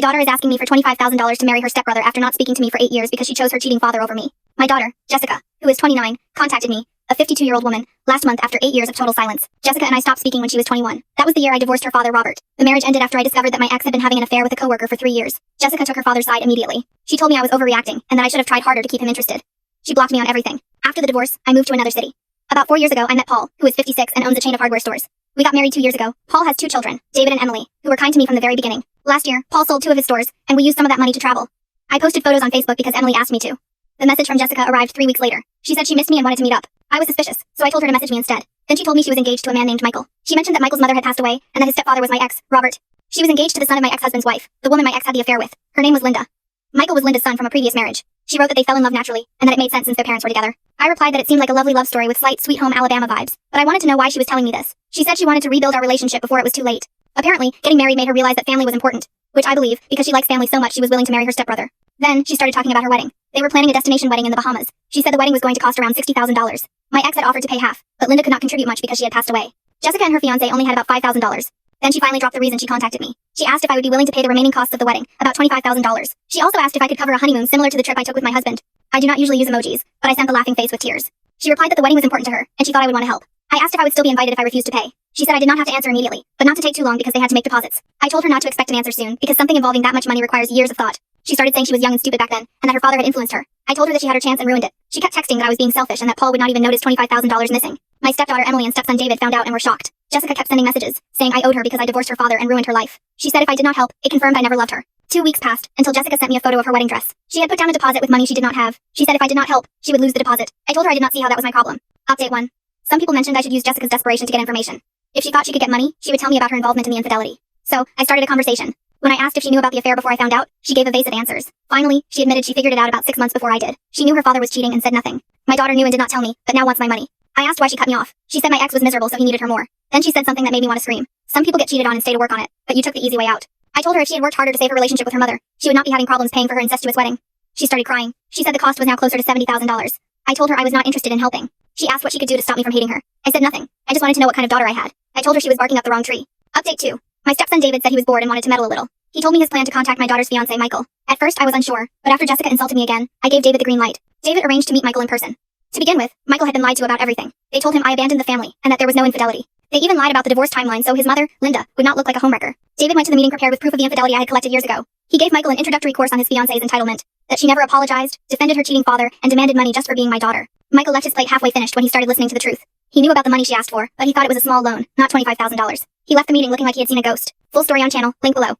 My daughter is asking me for $25,000 to marry her stepbrother after not speaking to me for 8 years because she chose her cheating father over me. My daughter, Jessica, who is 29, contacted me, a 52-year-old woman, last month after 8 years of total silence. Jessica and I stopped speaking when she was 21. That was the year I divorced her father, Robert. The marriage ended after I discovered that my ex had been having an affair with a coworker for 3 years. Jessica took her father's side immediately. She told me I was overreacting and that I should have tried harder to keep him interested. She blocked me on everything. After the divorce, I moved to another city. About 4 years ago, I met Paul, who is 56 and owns a chain of hardware stores. We got married 2 years ago. Paul has 2 children, David and Emily, who were kind to me from the very beginning. Last year, Paul sold 2 of his stores, and we used some of that money to travel. I posted photos on Facebook because Emily asked me to. The message from Jessica arrived 3 weeks later. She said she missed me and wanted to meet up. I was suspicious, so I told her to message me instead. Then she told me she was engaged to a man named Michael. She mentioned that Michael's mother had passed away, and that his stepfather was my ex, Robert. She was engaged to the son of my ex-husband's wife, the woman my ex had the affair with. Her name was Linda. Michael was Linda's son from a previous marriage. She wrote that they fell in love naturally, and that it made sense since their parents were together. I replied that it seemed like a lovely love story with slight Sweet Home Alabama vibes, but I wanted to know why she was telling me this. She said she wanted to rebuild our relationship before it was too late. Apparently, getting married made her realize that family was important, which I believe, because she likes family so much she was willing to marry her stepbrother. Then, she started talking about her wedding. They were planning a destination wedding in the Bahamas. She said the wedding was going to cost around $60,000. My ex had offered to pay half, but Linda could not contribute much because she had passed away. Jessica and her fiancé only had about $5,000. Then she finally dropped the reason she contacted me. She asked if I would be willing to pay the remaining costs of the wedding, about $25,000. She also asked if I could cover a honeymoon similar to the trip I took with my husband. I do not usually use emojis, but I sent the laughing face with tears. She replied that the wedding was important to her, and she thought I would want to help. I asked if I would still be invited if I refused to pay. She said I did not have to answer immediately, but not to take too long because they had to make deposits. I told her not to expect an answer soon, because something involving that much money requires years of thought. She started saying she was young and stupid back then, and that her father had influenced her. I told her that she had her chance and ruined it. She kept texting that I was being selfish and that Paul would not even notice $25,000 missing. My stepdaughter Emily and stepson David found out and were shocked. Jessica kept sending messages, saying I owed her because I divorced her father and ruined her life. She said if I did not help, it confirmed I never loved her. 2 weeks passed, until Jessica sent me a photo of her wedding dress. She had put down a deposit with money she did not have. She said if I did not help, she would lose the deposit. I told her I did not see how that was my problem. Update 1. Some people mentioned I should use Jessica's desperation to get information. If she thought she could get money, she would tell me about her involvement in the infidelity. So, I started a conversation. When I asked if she knew about the affair before I found out, she gave evasive answers. Finally, she admitted she figured it out about 6 months before I did. She knew her father was cheating and said nothing. My daughter knew and did not tell me, but now wants my money. I asked why she cut me off. She said my ex was miserable so he needed her more. Then she said something that made me want to scream. Some people get cheated on and stay to work on it, but you took the easy way out. I told her if she had worked harder to save her relationship with her mother, she would not be having problems paying for her incestuous wedding. She started crying. She said the cost was now closer to $70,000. I told her I was not interested in helping. She asked what she could do to stop me from hating her. I said nothing. I just wanted to know what kind of daughter I had. I told her she was barking up the wrong tree. Update 2. My stepson David said he was bored and wanted to meddle a little. He told me his plan to contact my daughter's fiancé Michael. At first I was unsure, but after Jessica insulted me again, I gave David the green light. David arranged to meet Michael in person. To begin with, Michael had been lied to about everything. They told him I abandoned the family, and that there was no infidelity. They even lied about the divorce timeline so his mother, Linda, would not look like a homewrecker. David went to the meeting prepared with proof of the infidelity I had collected years ago. He gave Michael an introductory course on his fiancé's entitlement, that she never apologized, defended her cheating father, and demanded money just for being my daughter. Michael left his plate halfway finished when he started listening to the truth. He knew about the money she asked for, but he thought it was a small loan, not $25,000. He left the meeting looking like he had seen a ghost. Full story on channel, link below.